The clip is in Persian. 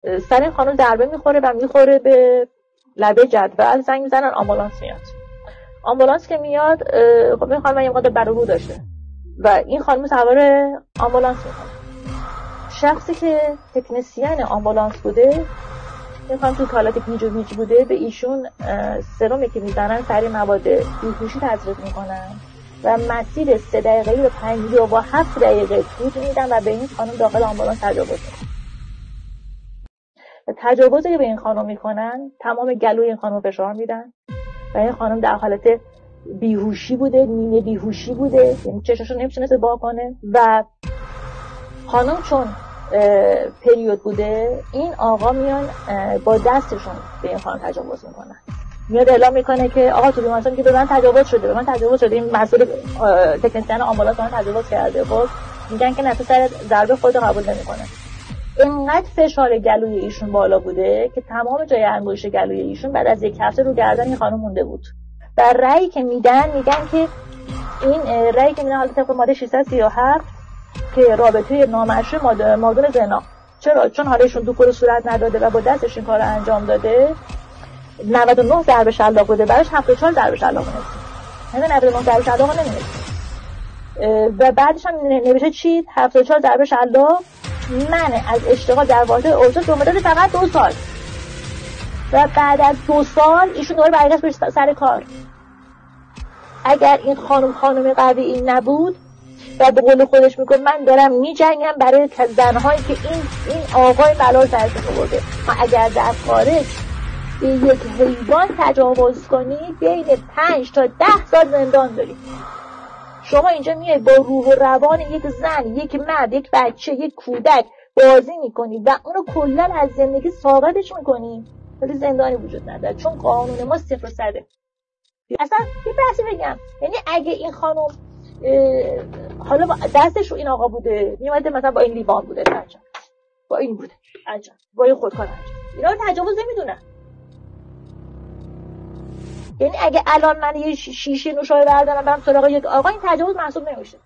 سر این خانم ضربه میخوره و میخوره به لبه جدول. زنگ میزنن، آمبولانس میاد. آمبولانس که میاد، خب این خانم یه مقدار بر و رو داشته و این خانم سوار آمبولانس میکنه. شخصی که تکنسین آمبولانس بوده، این خانم تو حالت گیج و ویج بوده، به ایشون سرمی که میزنن سری مواد بیهوشی تزریق میکنن و مسیر 3 دقیقه‌ای و 5 دقیقه با 7 دقیقه طول میدن و به این خانم داخل آمبولانس تجاوز میکنن. تجاوزی که به این خانم میکنن، تمام گلوی این خانم فشار میدن و این خانم در حالت بیهوشی بوده، نیمه بیهوشی بوده، یعنی چشاشو نمیتونسته وا کنه و خانم چون پریود بوده، این آقا میان با دستشون به این خانم تجاوز میکنن. میاد اعلام میکنه که آقا تو بیمارستان که به من تجاوز شده، این مسئول تکنسین آمبولانس من تجاوز کرده. خب میگن که نفس سر ضربه خود قبول نمیکنه. اینقدر فشار گلوی ایشون بالا بوده که تمام جای انگشت گلوی ایشون بعد از 1 هفته رو گردن این خانم مونده بود. و رأی که میگن که این رأی که میدن حالت طبق ماده 637 که رابطه نامشروع مادون زنا، چرا؟ چون حالشون دو صورت نداده و با دستش این کار انجام داده. 99 ضربه شلاق بوده، براش 74 ضربه شلاق نمیشه. 99 ضربه شلاق نمیشه. و بعدش هم نوشته چی؟ 74 ضربه شلاق منع از اشتغال در واحد اوضاع به مدت فقط 2 سال. و بعد از 2 سال ایشون دوباره برگشت به سر کار. اگر این خانم قوی این نبود و به قول خودش میگه من دارم میجنگم برای زنهایی که این آقای بلا سرش آورده، ما اگر در خارج به یک حیوان تجاوز کنی بین 5 تا 10 سال زندان داری. شما اینجا میای با روح و روان یک زن، یک مرد، یک بچه، یک کودک بازی میکنی و اونو کلا از زندگی ساقطش میکنی، ولی زندانی وجود نداره چون قانون ما 0 و 100. اصلا یه بحثی بگم، یعنی اگه این خانم حالا دستش رو این آقا بوده، میومده مثلا با این لیوان بوده، عجب با این بوده، عجب با این خودکار، عجب اینا رو تجاوز نمیدونن. یعنی اگه الان من یه شیشه نوشابه بردارم برم سراغ یک آقا، این تجاوز محسوب نمیشه.